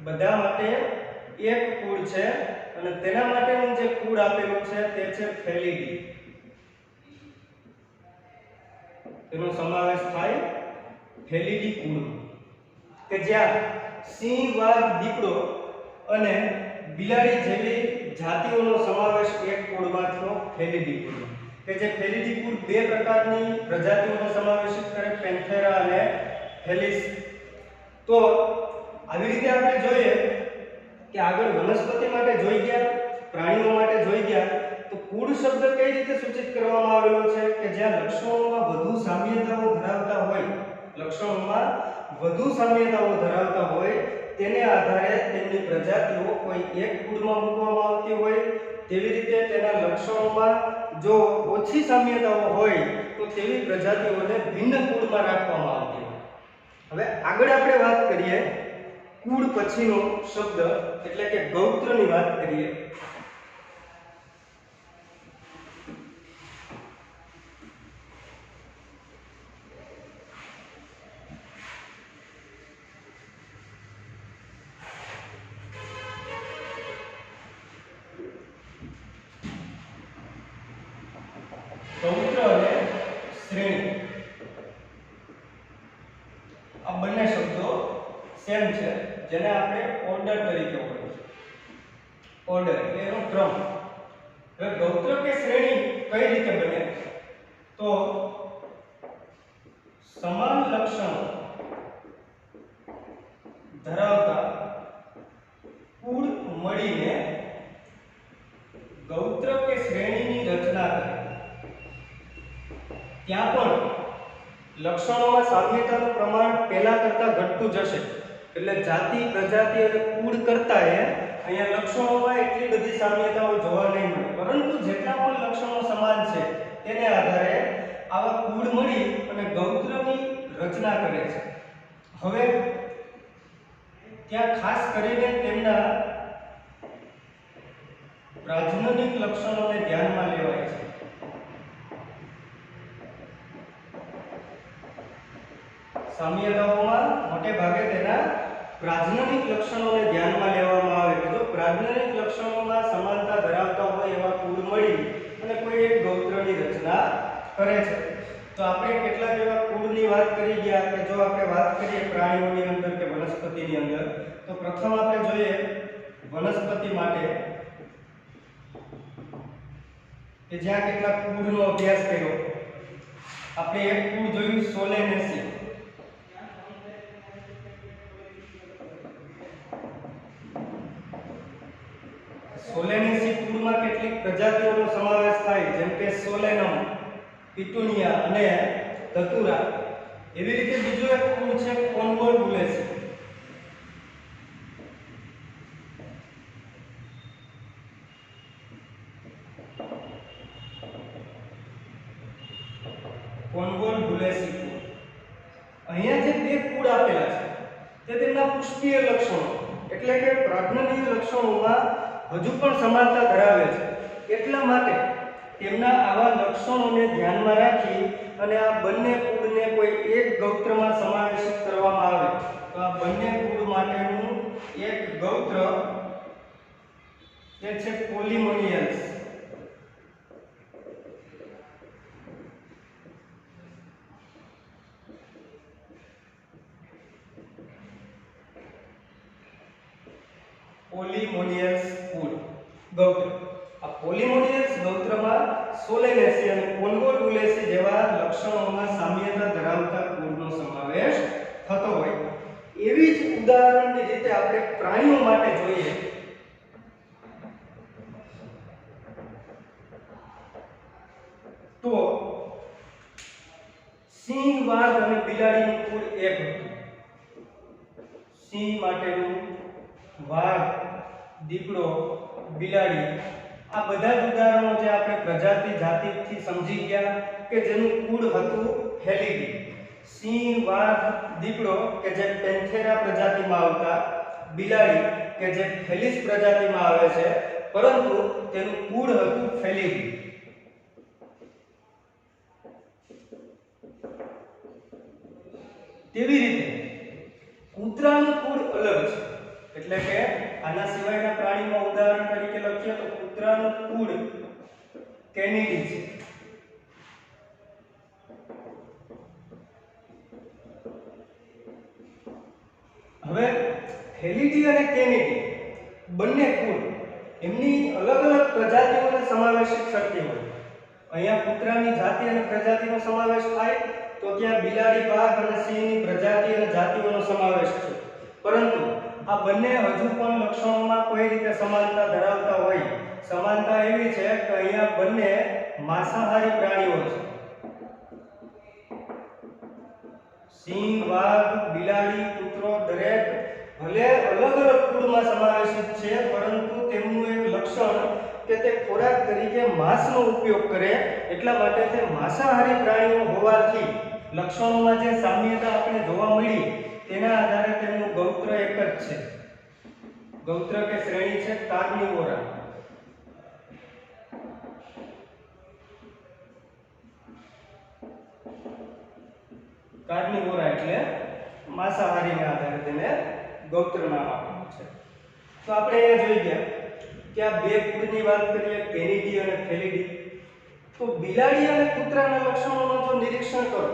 બધા માટે એક કુળ છે અને તેના માટેનું જે કુળ આપેલું છે તે છે ફેલિડી. તેનો સમાવેશ થાય ફેલિડી કુળ, કે જ્યાં સિંહ, વાઘ, દીપડો અને બિલાડી જેવી જાતિઓનો સમાવેશ એક કુળમાં થયો ફેલિડી કુળ, કે જે ફેલિડી કુળ બે પ્રકારની પ્રજાતિઓનો સમાવેશ કરે, પેન્થેરા અને ફેલિસ. તો આવી રીતે આપણે જોઈએ કે આગળ વનસ્પતિ માટે જોઈ ગયા, પ્રાણીઓ માટે જોઈ ગયા, તો કુળ શબ્દ કઈ રીતે સૂચિત કરવામાં આવેલો છે કે જ્યાં લક્ષણોમાં વધુ સામ્યતાઓ ધરાવતા હોય, લક્ષણોમાં વધુ સામ્યતાઓ ધરાવતા હોય તેને આધારે તેમની પ્રજાતિઓ કોઈ એક કુળમાં મૂકવામાં આવતી હોય, તેવી રીતે તેના લક્ષણોમાં જો ઓછી સામ્યતાઓ હોય તો તેવી પ્રજાતિઓને ભિન્ન કુળમાં રાખવામાં આવતી હોય. હવે આગળ આપણે વાત કરીએ કુળ પછીનો શબ્દ એટલે કે ગૌત્રની વાત કરીએ. ગૌત્ર અને શ્રેણી આ બંને શબ્દો સેમ છે, જેને આપણે ઓર્ડર તરીકે ઓળખીએ. ઓર્ડર એટલે એનો ક્રમ. હવે ગૌત્ર કે શ્રેણી કઈ રીતે બને તો સમાન લક્ષણો ધરાવતા કુળ મળીને ગૌત્ર કે શ્રેણીની રચના કરે. ત્યાં પણ લક્ષણોમાં સામ્યતાનું પ્રમાણ પહેલા કરતા ઘટતું જશે. એટલે જાતિ, પ્રજાતિ અને કુળ કરતા અહીંયા લક્ષણોમાં એટલી બધી સામ્યતાઓ જોવા નહીં મળે, પરંતુ જેટલા પણ લક્ષણો સમાન છે તેને આધારે આવા કુળ મળી અને ગૌત્રની રચના કરે છે. હવે ત્યાં ખાસ કરીને તેમના પ્રાજનનિક લક્ષણોને ધ્યાનમાં લેવાય છે. સામ્યતાઓમાં મોટે ભાગે તેના પ્રાજનનિક લક્ષણોને ધ્યાનમાં લેવામાં આવે છે. જો પ્રાજનનિક લક્ષણોમાં સમાનતા ધરાવતા હોય એવા કુળ મળી અને કોઈ એક ગૌત્રની રચના કરે છે. તો આપણે કેટલાક એવા કુળની વાત કરી ગયા કે જો આપણે વાત કરીએ પ્રાણીઓની અંદર કે વનસ્પતિની અંદર, તો પ્રથમ આપણે જોઈએ વનસ્પતિ માટે કે જ્યાં કેટલાક કુળનો અભ્યાસ કર્યો. આપણે એક કુળ જોયું સોલેનેસી. સોલેનેસી કુળમાં કેટલીક પ્રજાતિઓનો સમાવેશ થાય, જેમ કે સોલેનમ, પિટુનિયા અને ધતુરા. એવી રીતે બીજો એક કુળ છે કોન્વોલ્વુલેસી. કોન્વોલ્વુલેસી કુળ. અહીંયા જે બે કુળ આપેલા છે તે તેમના પુષ્પીય લક્ષણો એટલે કે પ્રાજનનીય લક્ષણોમાં હજુ પણ સમાનતા ધરાવે છે. એટલા માટે તેમના આવા લક્ષણોને ધ્યાનમાં રાખી અને આ બંને કુળને કોઈ એક ગૌત્રમાં સમાવેશિત કરવામાં આવે તો આ બંને કુળ માટેનું એક ગૌત્ર તે છે પોલિમોનિયલ્સ. પોલિમોનિયલ્સ કુળ ગૌત્ર. આ પોલિમોનિયલ્સ ગૌત્રમાં સોલેનેસી અને કોન્વોલ્વુલેસી જેવા લક્ષણોમાં સામ્યતા ધરાવતા કુળનો સમાવેશ થતો હોય. એવી જ ઉદાહરણની રીતે આપણે પ્રાણીઓ માટે જોઈએ તો સિંહ, વાઘ અને બિલાડીનું કુળ એક હતું. સિંહ માટેનું વાઘ, દીપડો, બિલાડી આ બધા જ ઉદાહરણો જે આપણે પ્રજાતિ જાતિથી સમજી ગયા કે જેનું કુળ હતું ફેલિડી. સિંહ, વાઘ, દીપડો કે જે પેન્થેરા પ્રજાતિમાં આવતા, બિલાડી કે જે ફેલિસ પ્રજાતિમાં આવે છે પરંતુ તેનું કુળ હતું ફેલિડી. તેવી રીતે કૂતરાનું કુળ અલગ છે. એટલે કે આના સિવાયના પ્રાણીમાં ઉદાહરણ તરીકે લખીએ તો કૂતરાનું કુળ કેનિડી છે. હવે ફેલિડી અને કેનિડી બંને કુળ એમની અલગ અલગ પ્રજાતિઓને સમાવેશિત કરતી હોય. અહીંયા કૂતરાની જાતિ અને પ્રજાતિનો સમાવેશ થાય તો ત્યાં બિલાડી, વાઘ અને સિંહની પ્રજાતિ અને જાતિઓનો સમાવેશ છે. પરંતુ આ બંને હજુ પણ લક્ષણોમાં કોઈ રીતે સમાનતા ધરાવતા હોય. સમાનતા એવી છે કે અહીંયા બંને માંસાહારી પ્રાણીઓ છે. સિંહ, વાઘ, બિલાડી, કૂતરો દરેક ભલે અલગ અલગ કુળમાં સમાવેશિત છે, પરંતુ તેમનું એક લક્ષણ કે તે ખોરાક તરીકે માંસનો ઉપયોગ કરે, એટલા માટે તે માંસાહારી પ્રાણીઓ હોવાથી લક્ષણોમાં જે સામ્યતા આપણે જોવા મળી તેના આધારે તેમનું ગૌત્ર એક જ છે. ગૌત્ર કે શ્રેણી છે કાર્નિવોરા. કાર્નિવોરા એટલે માંસાહારીના આધારે તેને ગૌત્ર નામ આપ્યું છે. તો આપણે અહીંયા જોઈ ગયા કે આ બે કુળની વાત કરીએ, કેનિડી અને ફેલિડી. તો બિલાડી અને કૂતરાના લક્ષણોનું જો નિરીક્ષણ કરો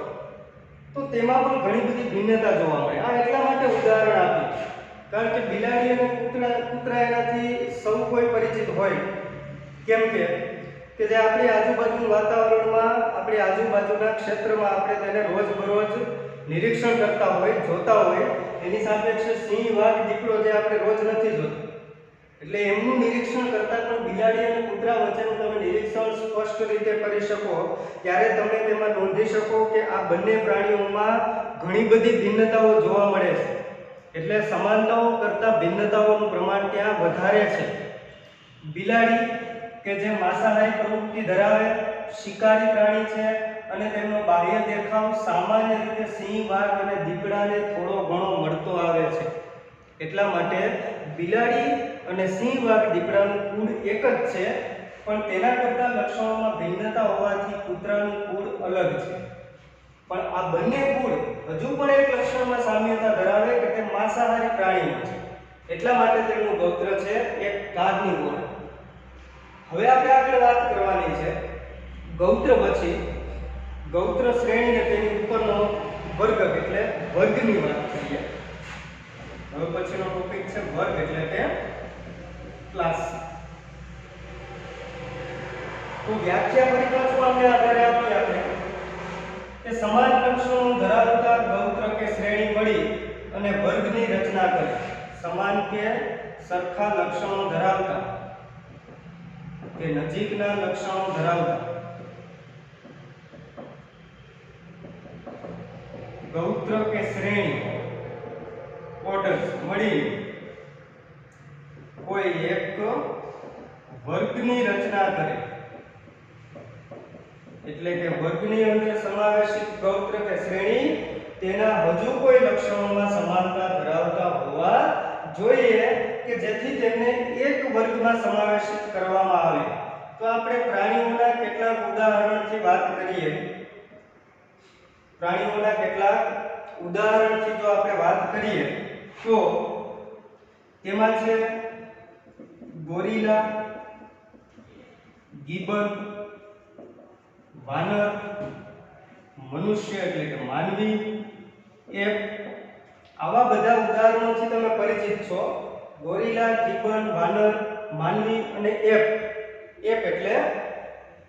તો તેમાં પણ ઘણી બધી ભિન્નતા જોવા મળે. આ એટલા માટે ઉદાહરણ આપ્યું કારણ કે બિલાડી અને કૂતરા એનાથી સૌ કોઈ પરિચિત હોય. કેમ કે જે આપણી આજુબાજુનું વાતાવરણમાં, આપણી આજુબાજુના ક્ષેત્રમાં આપણે તેને રોજબરોજ નિરીક્ષણ કરતા હોય, જોતા હોય, એની સાપેક્ષે સિંહ, વાઘ, દીપડો જે આપણે રોજ નથી જોતા, એટલે એમનું નિરીક્ષણ કરતા પણ બિલાડી અને કૂતરા વચ્ચેનું તમે નિરીક્ષણ સ્પષ્ટ રીતે કરી શકો ત્યારે તમે તેમાં નોંધી શકો કે આ બંને પ્રાણીઓમાં ઘણી બધી ભિન્નતાઓ જોવા મળે છે. એટલે સમાનતાઓ કરતાં ભિન્નતાઓનું પ્રમાણ ત્યાં વધારે છે. બિલાડી કે જે માંસાહારી પ્રવૃત્તિ ધરાવે, શિકારી પ્રાણી છે અને તેમનો બાહ્ય દેખાવ સામાન્ય રીતે સિંહ, વાઘ અને દીપડાને થોડો ઘણો મળતો આવે છે. એટલા માટે બિલાડી અને સિંહ, વાઘ, દીપડાનું કુળ એક જ છે, પણ તેના કરતાં લક્ષણોમાં ભિન્નતા હોવાથી કૂતરાનું કુળ અલગ છે. પણ આ બંને કુળ હજુ પણ એક લક્ષણમાં સામ્યતા ધરાવે કે તે માંસાહારી પ્રાણીઓ છે. એટલા માટે તેમનું ગૌત્ર છે એક કાર્નિવોર. હવે આપણે આગળ વાત કરવાની છે ગૌત્ર પછી ગૌત્ર શ્રેણી અને તેની ઉપરનો વર્ગ એટલે વર્ગની વાત કરીએ. હવે પછીનો ટોપિક છે વર્ગ એટલે કે ક્લાસ. તો વ્યાખ્યા પરિભાષાને આધારે આપણે કે સમાન લક્ષણો ધરાવતા ગૌત્ર કે શ્રેણી મળી અને વર્ગની રચના કરે. સમાન કે સરખા લક્ષણો ધરાવતા કે નજીકના લક્ષણો ધરાવતા ગૌત્ર કે શ્રેણી ઓર્ડર્સ મળી કોઈ એક વર્ગની રચના કરે. એટલે કે વર્ગની અંદર સમાવેશિત ગૌત્ર કે શ્રેણી તેના હજુ કોઈ લક્ષણોમાં સમાનતા ધરાવતા હોવા જોઈએ કે જેથી તેમને એક વર્ગમાં સમાવેશિત કરવામાં આવે. તો આપણે પ્રાણીઓના કેટલાક ઉદાહરણથી વાત કરીએ. પ્રાણીઓના કેટલાક ઉદાહરણથી જો આપણે વાત કરીએ તો તેમાં છે ગોરીલા, ગિબન, વાનર, મનુષ્ય એટલે કે માનવી, એપ. આવા બધા ઉદાહરણોથી તમે પરિચિત છો. ગોરીલા, ગિબન, વાનર, માનવી અને એપ. એપ એટલે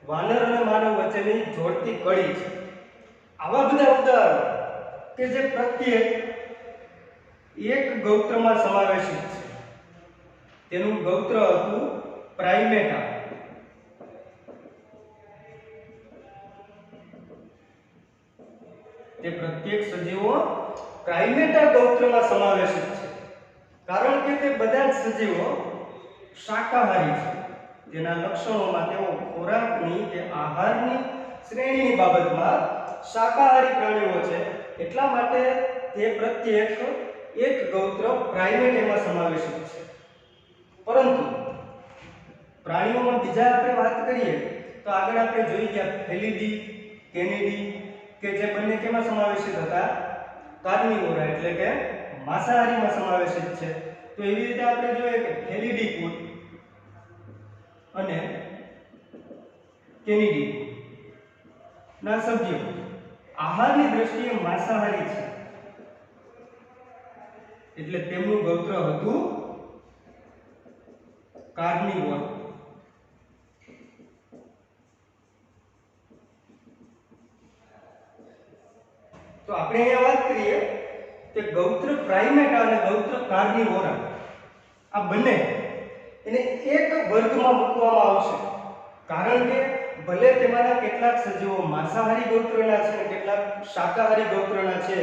વાનર અને માનવ વચ્ચેની જોડતી કડી છે. આવા બધા ઉદાહરણો કે જે પ્રત્યેક એક ગૌત્રમાં સમાવેશિત છે. તેનું ગૌત્ર હતું પ્રાઇમેટા. તે પ્રત્યેક સજીવો પ્રાઇમેટા ગૌત્રમાં સમાવેશિત છે. કારણ કે તે બધા જ સજીવો શાકાહારી છે. જેના લક્ષણોમાં તેઓ ખોરાકની કે આહારની શ્રેણીની બાબતમાં શાકાહારી પ્રાણીઓ છે. એટલા માટે તે પ્રત્યેક એક ગૌત્ર પ્રાઇમેટામાં સમાવેશિત છે. પરંતુ પ્રાણીઓમાં બીજા આપણે વાત કરીએ તો આગળ આપણે જોઈ ગયા ફેલિડી, કેનિડી કે જે બંને કેમાં સમાવેશિત હતા? કાર્નિવોરા એટલે કે માંસાહારીમાં સમાવેશિત છે. તો એવી રીતે આપણે જોઈએ કે ફેલિડી કુળ અને કેનિડી ના સભ્યો આહારની દ્રષ્ટિએ માંસાહારી છે. એટલે તેમનું ગૌત્ર હતું કાર્નિવોર. તો આપણે અહીંયા વાત કરીએ કે ગૌત્ર પ્રાઇમેટા અને ગૌત્ર કાર્નિવોરા આ બંને એને એક વર્ગમાં મૂકવામાં આવશે, કારણ કે ભલે તેમાંના કેટલાક સજીવો માંસાહારી ગૌત્રના છે, કેટલાક શાકાહારી ગૌત્રના છે,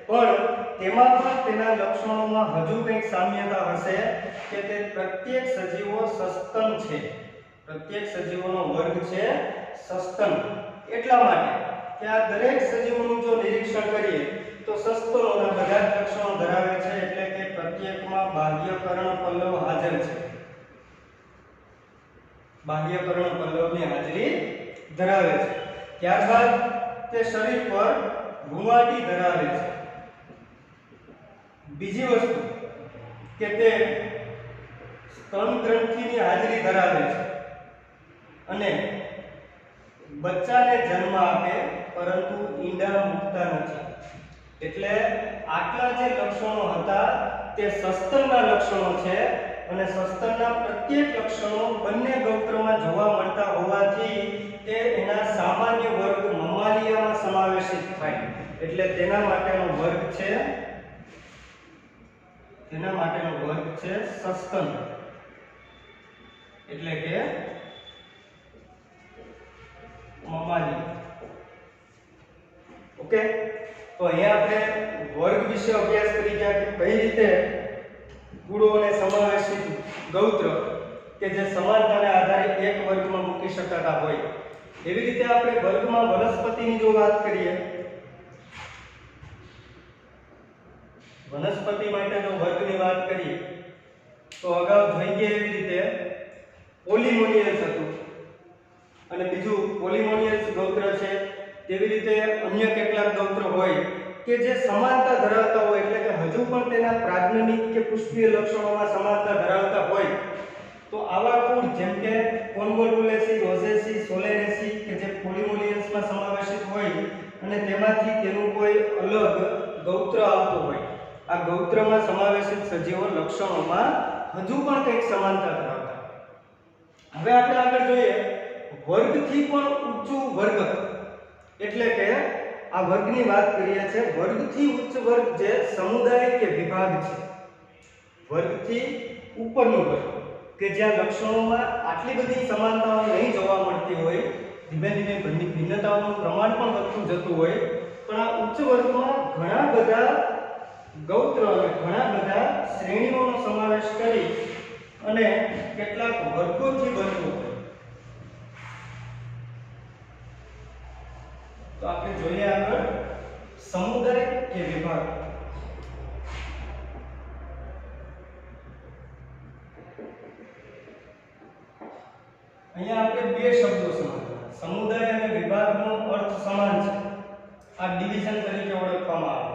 પણ તેમાં પણ તેના લક્ષણોમાં હજુ કંઈક સામ્યતા હશે કે તે પ્રત્યેક સજીવો સસ્તન છે, પ્રત્યેક સજીવોનો વર્ગ છે સસ્તન. એટલા માટે કે આ દરેક સજીવોનું જો નિરીક્ષણ કરીએ તો સસ્તનોના બધા જ લક્ષણો ધરાવે છે, એટલે કે પ્રત્યેકમાં બાહ્ય કર્ણપલ્લવ હાજર છે, બાહ્ય કર્ણપલ્લવની હાજરી ધરાવે છે. ત્યારબાદ તે શરીર પર રૂંવાટી ધરાવે છે. બીજી વસ્તુ કે તે સ્તન ગ્રંથિની હાજરી ધરાવે છે અને બચ્ચાને જન્મ આપે પરંતુ ઈંડા મૂકતા નથી. એટલે આટલા જે લક્ષણો હતા તે સસ્તનના લક્ષણો છે અને સસ્તનના પ્રત્યેક લક્ષણો બંને ગૌત્રમાં જોવા મળતા હોવાથી તે એના સામાન્ય વર્ગ મમાલિયામાં સમાવેશિત થાય. એટલે તેના માટેનો વર્ગ છે સસ્તન, એટલે કે મમાલી. ઓકે, તો અહીંયા આપણે વર્ગ વિશે અભ્યાસ કરી ગયા કે કઈ રીતે ગુણો અને સમાવેશિત ગૌત્ર કે જે સમાનતાને આધારે એક વર્ગમાં મૂકી શકાતા હોય, એવી રીતે આપણે વર્ગમાં વનસ્પતિની જો વાત કરીએ, વનસ્પતિ માટે જો વર્ગની વાત કરીએ તો અગાઉ જોઈ ગયા એવી રીતે પોલિમોનિયલ્સ હતું અને બીજું પોલિમોનિયલ્સ ગૌત્ર છે. તેવી રીતે અન્ય કેટલાક ગૌત્ર હોય કે જે સમાનતા ધરાવતા હોય, એટલે કે હજુ પણ તેના પ્રાજ્ઞનિક કે પુષ્પીય લક્ષણોમાં સમાનતા ધરાવતા હોય, તો આવા કુળ જેમ કે કોન્વોલ્યુલેસી, રોઝેસી, સોલેનેસી કે જે પોલિમોનિયલ્સમાં સમાવેશિત હોય અને તેમાંથી તેનું કોઈ અલગ ગૌત્ર આવતું હોય, આ ગૌત્રમાં સમાવેશિત સજીવો લક્ષણોમાં હજુ પણ કંઈક સમાનતા ધરાવતા. હવે આપણે આગળ જોઈએ વર્ગથી પણ ઊંચું વર્ગ, એટલે કે આ વર્ગની વાત કરીએ છીએ. વર્ગથી ઉચ્ચ વર્ગ જે સમુદાય કે વિભાગ છે, વર્ગથી ઉપરનો વર્ગ કે જ્યાં લક્ષણોમાં આટલી બધી સમાનતાઓ નહીં જોવા મળતી હોય, ધીમે ધીમે ભિન્નતાઓનું પ્રમાણ પણ વધતું જતું હોય, પણ આ ઉચ્ચ વર્ગમાં ઘણા બધા ગૌત્ર અને ઘણા બધા શ્રેણીઓનો સમાવેશ કરી અને કેટલાક વર્ગોથી બનતું હોય. તો આપણે જોઈએ આગળ સમુદાય કે વિભાગ. અહીંયા આપણે બે શબ્દો સમજવાના, સમુદાય અને વિભાગનો અર્થ સમાન છે, આ ડિવિઝન તરીકે ઓળખવામાં આવે.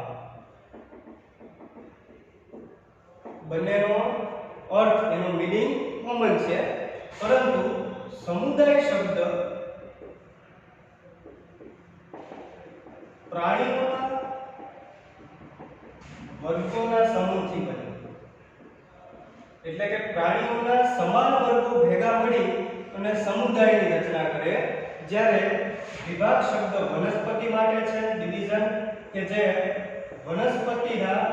બંનેનો અર્થ એનો મીનિંગ કોમન છે, પરંતુ સમુદાય શબ્દ પ્રાણીઓના વર્ગોના સમૂહથી બને, એટલે કે પ્રાણીઓના સમાન વર્ગો ભેગા મળી અને સમુદાયની રચના કરે, જ્યારે વિભાગ શબ્દ વનસ્પતિ માટે છે, ડિવિઝન કે જે વનસ્પતિના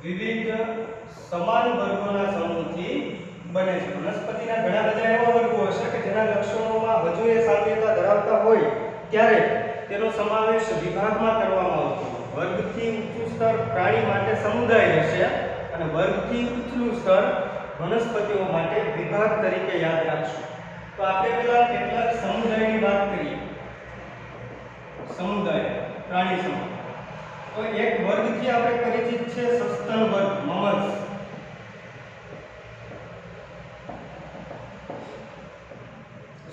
વિવિધ સમાન વર્ગોના સમૂહથી બને છે. વનસ્પતિના ઘણા બધા એવા વર્ગો હશે કે જેના લક્ષણોમાં હજુ એ સામ્યતા ધરાવતા હોય, ત્યારે તેનો સમાવેશ વિભાગમાં કરવામાં આવતો. વર્ગથી ઊંચું સ્તર પ્રાણી માટે સમુદાય હશે અને વર્ગથી ઊંચું સ્તર વનસ્પતિઓ માટે વિભાગ તરીકે યાદ રાખશું. તો આપણે પહેલા કેટલાક સમુદાયની વાત કરીએ. સમુદાય પ્રાણી સમૂહ, તો એક વર્ગથી આપણે પરિચિત છે સસ્તન વર્ગ, મમલ્સ.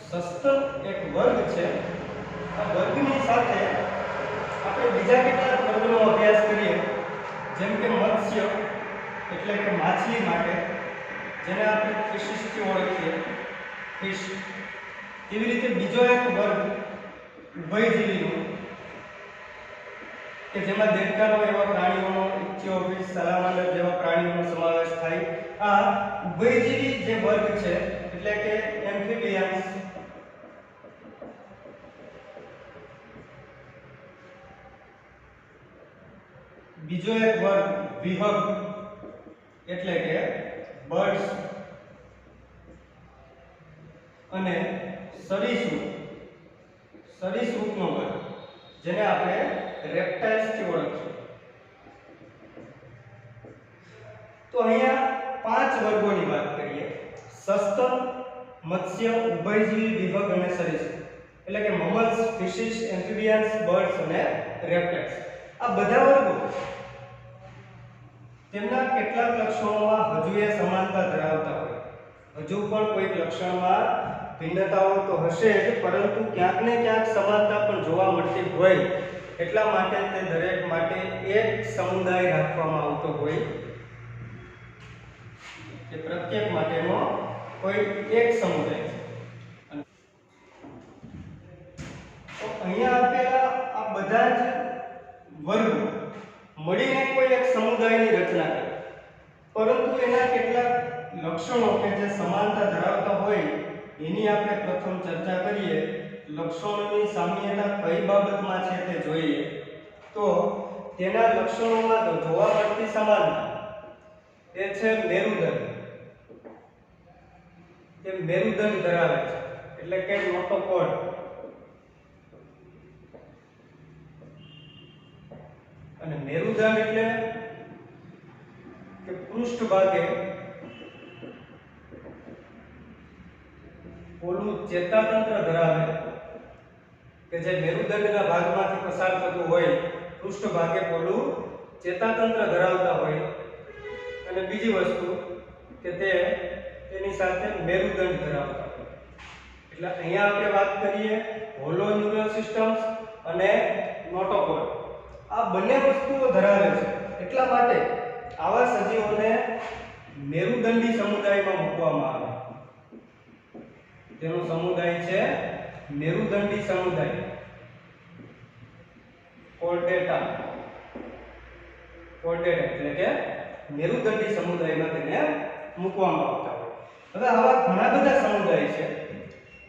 સસ્તન એક વર્ગ છે. આ વર્ગની સાથે આપણે બીજા કેટલાક વર્ગનો અભ્યાસ કરીએ, જેમ કે મત્સ્ય એટલે કે માછલી માટે, જેને આપણે ફિશિસથી ઓળખીએ, ફિશ. એવી રીતે બીજો એક વર્ગ ઉભયજીવીનો કે જેમાં દેડકાનો એવા પ્રાણીઓનો, ઇચ્છિઓફિસ, સાલામાન્ડર જેવા પ્રાણીઓનો સમાવેશ થાય. આ ઉભયજીવી જે વર્ગ છે એટલે કે એમ્ફિબિયન્સ, બીજો એક વર્ગ વિહગ એટલે કે બર્ડ્સ અને સરીસૃપનો વર્ગ જેને આપણે રેપ્ટાઇલ્સ થી ઓળખીએ. તો અહીંયા 5 વર્ગોની વાત કરીએ. સસ્તન, મત્સ્ય, ઉભયજીવી, વિહગ અને સરીસૃપ એટલે કે મેમલ્સ, ફિશિસ, એમ્ફિબિયન્સ, બર્ડ્સ અને રેપ્ટાઇલ્સ. આ બધા વર્ગો તેમના કેટલાક લક્ષણોમાં હજુ એ સમાનતા ધરાવતા હોય, હજુ પણ કોઈક લક્ષણમાં ભિન્નતાઓ તો હશે જ, પરંતુ ક્યાંક ને ક્યાંક સમાનતા પણ જોવા મળતી હોય. એટલા માટે તે દરેક માટે એક સમુદાય રાખવામાં આવતો હોય કે પ્રત્યેક માટેનો કોઈ એક સમુદાય છે. તો અહીંયા આપેલા આ બધા જ વર્ગો મળીને કોઈ એક સમુદાયની રચના કરે, પરંતુ એના કેટલાક લક્ષણો કે જે સમાનતા ધરાવતા હોય એની આપણે પ્રથમ ચર્ચા કરીએ. લક્ષણોની સામ્યતા કઈ બાબતમાં છે તે જોઈએ. તો તેના લક્ષણોમાં તો જોવા મળતી સમાનતા એ છે મેરુદંડ. તે મેરુદંડ ધરાવે છે એટલે કે નોટોકોડ. અને મેરુદંડ એટલે કે પૃષ્ઠભાગે ઓલું ચેતાતંત્ર ધરાવે કે જે મેરુદંડના ભાગમાંથી પસાર થતું હોય, પૃષ્ઠભાગે ઓલું ચેતાતંત્ર ધરાવતા હોય. અને બીજી વસ્તુ કે તે તેની સાથે મેરુદંડ ધરાવતા હોય. એટલે અહીંયા આપણે વાત કરીએ હોલો ન્યુરલ સિસ્ટમ્સ અને નોટોકોડ. આ બંને વસ્તુઓ ધરાવે છે. એટલા માટે આવા સજીવોને મેરુદંડી સમુદાયમાં મૂકવામાં આવે. તેનો સમુદાય છે મેરુદંડી સમુદાય, કોર્ડેટા એટલે કે મેરુદંડી સમુદાયમાં તેને મૂકવામાં આવતા હોય. હવે આવા ઘણા બધા સમુદાય છે.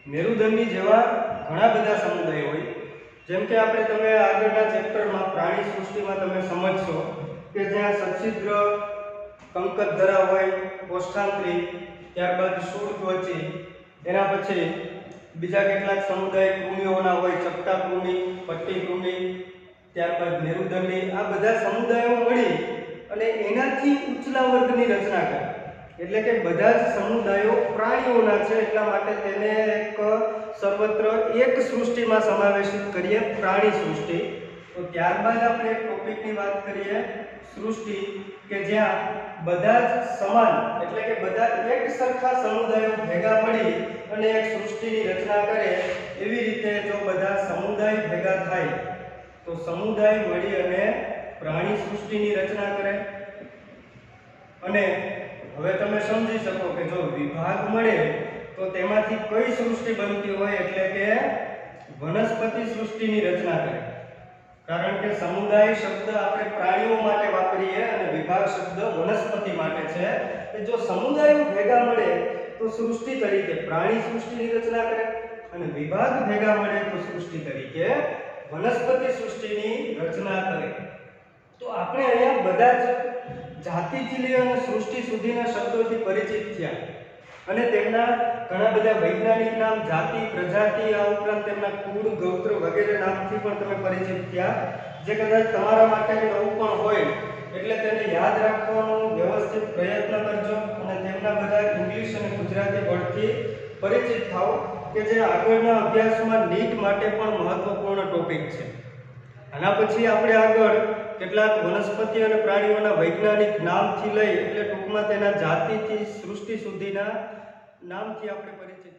મેરુદંડી જેવા ઘણા બધા સમુદાય હોય. જેમ કે તમે આગળના ચેપ્ટરમાં પ્રાણી સૃષ્ટિમાં તમે સમજશો કે જ્યાં સચ્છિદ્ર કંકતધરા હોય, કોષ્ઠાંત્રી, ત્યારબાદ શૂળત્વચી, એના પછી બીજા કેટલાક સમુદાય કૃમિઓના હોય, ચપટા કૃમિ, પટ્ટી કૃમિ, ત્યારબાદ મેરુદંડી. આ બધા સમુદાયો મળી અને એનાથી ઉચ્ચલા વર્ગની રચના કરે. એટલે કે બધા જ સમુદાયો પ્રાણીઓના છે, એટલા માટે તેને એક સર્વત્ર એક સૃષ્ટિમાં સમાવેશિત કરીએ, પ્રાણી સૃષ્ટિ. તો ત્યારબાદ આપણે એક ટોપિકની વાત કરીએ, સૃષ્ટિ, કે જ્યાં બધા જ સમાન એટલે કે બધા એક સરખા સમુદાયો ભેગા મળી અને એક સૃષ્ટિની રચના કરે. એવી રીતે જો બધા સમુદાય ભેગા થાય તો સમુદાય મળી અને પ્રાણી સૃષ્ટિની રચના કરે. અને હવે તમે સમજી શકો કે જો વિભાગ મળે તો તેમાંથી કઈ સૃષ્ટિ બનતી હોય, એટલે કે વનસ્પતિ સૃષ્ટિની રચના કરે. કારણ કે સમુદાય શબ્દ આપણે પ્રાણીઓ માટે વાપરીએ અને વિભાગ શબ્દ વનસ્પતિ માટે છે. કે જો સમુદાયો ભેગા મળે તો સૃષ્ટિ તરીકે પ્રાણી સૃષ્ટિની રચના કરે અને વિભાગ ભેગા મળે તો સૃષ્ટિ તરીકે વનસ્પતિ સૃષ્ટિની રચના કરે. તો આપણે અહીંયા બધા જ જાતિથી લઈ અને સૃષ્ટિ સુધીના શબ્દોથી પરિચિત થયા અને તેમના ઘણા બધા વૈજ્ઞાનિક નામ, જાતિ, પ્રજાતિ, આ ઉપરાંત તેમના કુળ, ગોત્ર વગેરે નામથી પણ તમે પરિચિત થયા, જે કદાચ તમારા માટે નવું પણ હોય. એટલે તેને યાદ રાખવાનો વ્યવસ્થિત પ્રયત્ન કરજો અને તેમના બધા ઇંગ્લિશ અને ગુજરાતી વર્ડથી પરિચિત થાઓ કે જે આગળના અભ્યાસમાં નીટ માટે પણ મહત્વપૂર્ણ ટોપિક છે. આના પછી આપણે આગળ કેટલાક વનસ્પતિ અને પ્રાણીઓના વૈજ્ઞાનિક નામથી લઈ એટલે ટૂંકમાં તેના જાતિથી સૃષ્ટિ સુધીના નામથી આપણે પરિચિત